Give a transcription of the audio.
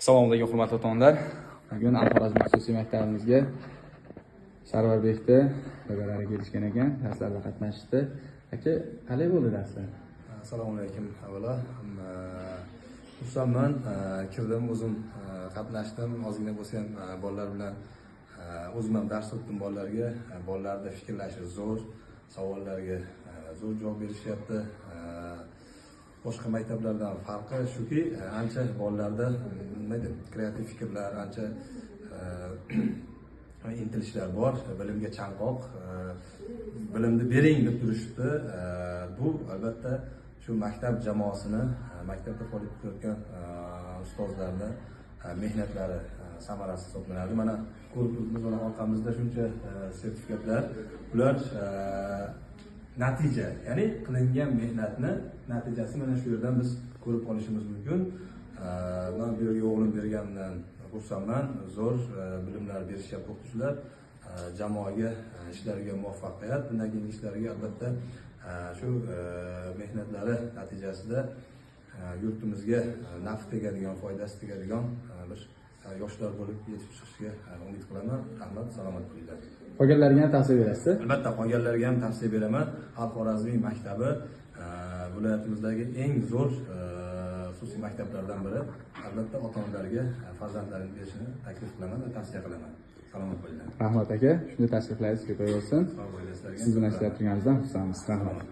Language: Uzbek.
Assalomu alaykum hurmatli ota-onalar. Bugun Al-Xorazm xususiy maktabimizga Sarvarbekda dagalari kelishgan ekan, darslarda qatnashdi. Aka, qalay bo'ldi darslar? Assalomu alaykum. Avvalo xursandman, kirdim, o'zim qatnashdim. Ozgina bo'lsa ham bolalar bilan o'zim ham dars o'tdim bolalarga. Bolalarda fikrlashi zo'r, savollarga zo'r javob berishyapti. Boshqa maktablardan farqi shuki, ancha bolalarda kreativ fikrlar, ancha intilishlar bor, bilimga chanqoq, bilimni bering deb turishibdi. Bu albatta shu maktab jamoasini, maktabda faoliyat yuritayotgan ustozlarni mehnatlari samarasi hisoblanadi. Mana ko'rib orqamizda shuncha sertifikatlar, ular natija, ya'ni qilingan mehnatni natijasi mana shu yerdan biz ko'rib olishimiz mumkin. Men bu yerga o'g'lim berganidan xursandman. Zo'r bilimlar berishyapti o'qituvchilar. Jamoaga, ishlariga muvaffaqiyat. Bundan keyingi ishlariga albatta shu mehnatlari natijasida yurtimizga naf tegadigan, foydasi tegadigan bir yoshlar bo'lib yetib chiqishga umid qilaman. Rahmat, salomat bo'linglar. Qolganlarga ham tavsiya berasiz? Albatta, qolganlarga ham tavsiya beraman. Al-Xorazmiy maktabi viloyatimizdagi eng zo'r xususiy maktablardan biri. Albatta, ota-onalarga farzandlarini berishini taklif qilaman va tavsiya qilaman. Salomat bo'linglar. Rahmat aka, shunday tashriflaringiz ko'payib bo'lsin. Siz bilan ishlab turganingizdan xursandmiz. Rahmat.